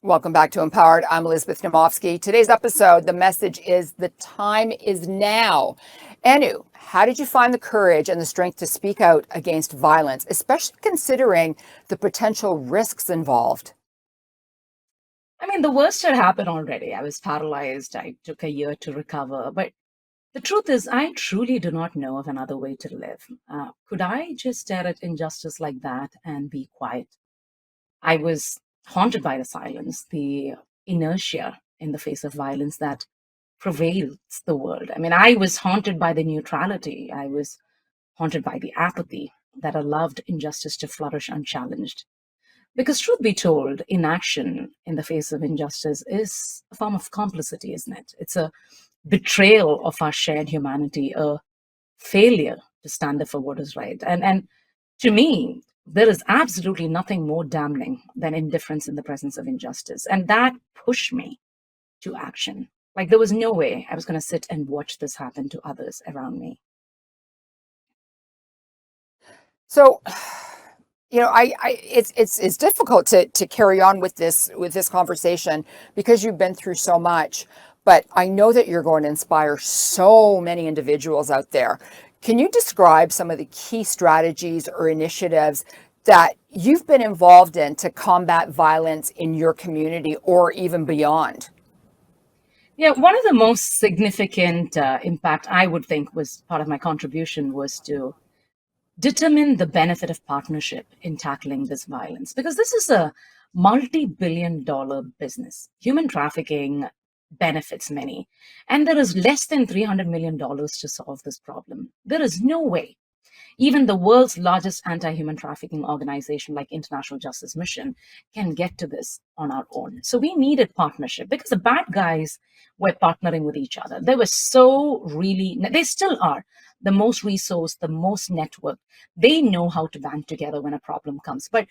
Welcome back to Empowered. I'm Elizabeth Namofsky. Today's episode, the message is the time is now. Anu, how did you find the courage and the strength to speak out against violence, especially considering the potential risks involved? I mean, the worst had happened already. I was paralyzed. I took a year to recover. But the truth is, I truly do not know of another way to live. Could I just stare at injustice like that and be quiet? I was haunted by the silence, the inertia in the face of violence that prevails the world. I mean, I was haunted by the neutrality. I was haunted by the apathy that allowed injustice to flourish unchallenged. Because, truth be told, inaction in the face of injustice is a form of complicity, isn't it? It's a betrayal of our shared humanity, a failure to stand up for what is right. And to me, there is absolutely nothing more damning than indifference in the presence of injustice. And that pushed me to action. Like there was no way I was going to sit and watch this happen to others around me. So, it's difficult to carry on with this conversation because you've been through so much. But I know that you're going to inspire so many individuals out there. Can you describe some of the key strategies or initiatives that you've been involved in to combat violence in your community or even beyond? Yeah, one of the most significant impact I would think was part of my contribution was to determine the benefit of partnership in tackling this violence because this is a multi-billion-dollar business. Human trafficking benefits many, and there is less than $300 million to solve this problem. There is no way even the world's largest anti-human trafficking organization like International Justice Mission can get to this on our own. So we needed partnership because the bad guys were partnering with each other. They were they still are the most resourced, the most networked. They know how to band together when a problem comes. But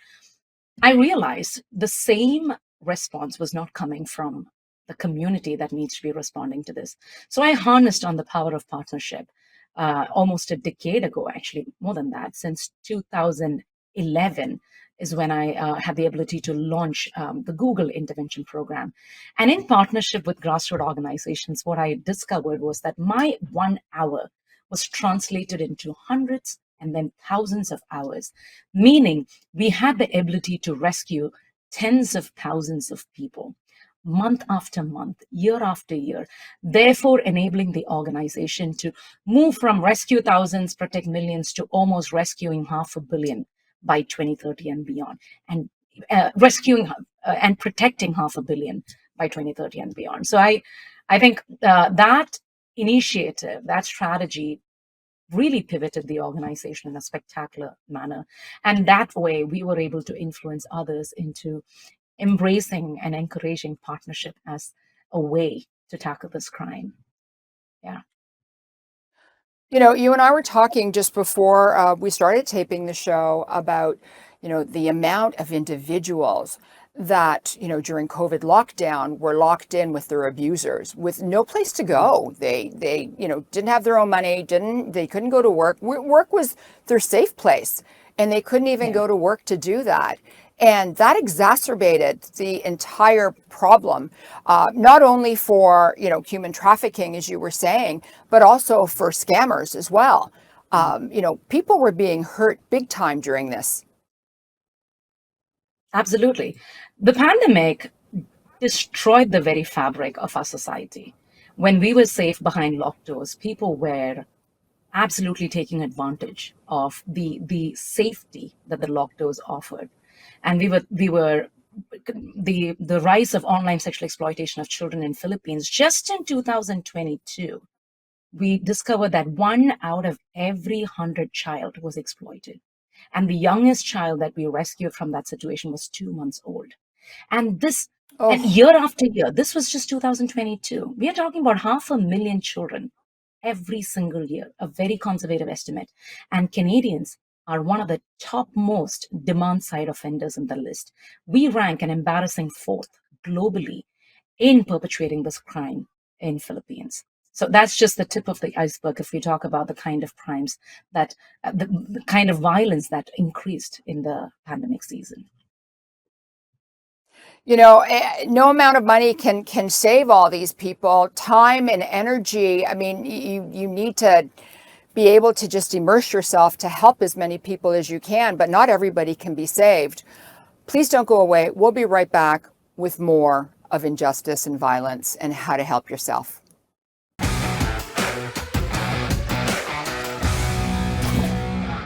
I realized the same response was not coming from the community that needs to be responding to this. So I harnessed on the power of partnership almost a decade ago, actually, more than that, since 2011 is when I had the ability to launch the Google Intervention Program. And in partnership with grassroots organizations, what I discovered was that my 1 hour was translated into hundreds and then thousands of hours, meaning we had the ability to rescue tens of thousands of people month after month, year after year, therefore enabling the organization to move from rescue thousands, protect millions to almost rescuing 500 million by 2030 and beyond, and rescuing and protecting 500 million by 2030 and beyond. So I think that initiative, that strategy really pivoted the organization in a spectacular manner. And that way, we were able to influence others into embracing and encouraging partnership as a way to tackle this crime. Yeah. You know, you and I were talking just before we started taping the show about, the amount of individuals that, during COVID lockdown were locked in with their abusers with no place to go. They didn't have their own money, they couldn't go to work. Work was their safe place, and they couldn't even Yeah. go to work to do that. And that exacerbated the entire problem, not only for human trafficking, as you were saying, but also for scammers as well. People were being hurt big time during this. Absolutely. The pandemic destroyed the very fabric of our society. When we were safe behind locked doors, people were absolutely taking advantage of the safety that the locked doors offered. And we were the rise of online sexual exploitation of children in Philippines just in 2022. We discovered that 1 out of every 100 child was exploited. And the youngest child that we rescued from that situation was 2 months old. And and Oh, year after year, this was just 2022. We are talking about 500,000 children every single year, a very conservative estimate. And Canadians are one of the top most demand side offenders in the list. We rank an embarrassing fourth globally in perpetuating this crime in Philippines. So that's just the tip of the iceberg if we talk about the kind of crimes that, the kind of violence that increased in the pandemic season. No amount of money can save all these people. Time and energy. I mean, you need to be able to just immerse yourself to help as many people as you can, but not everybody can be saved. Please don't go away. We'll be right back with more of injustice and violence and how to help yourself.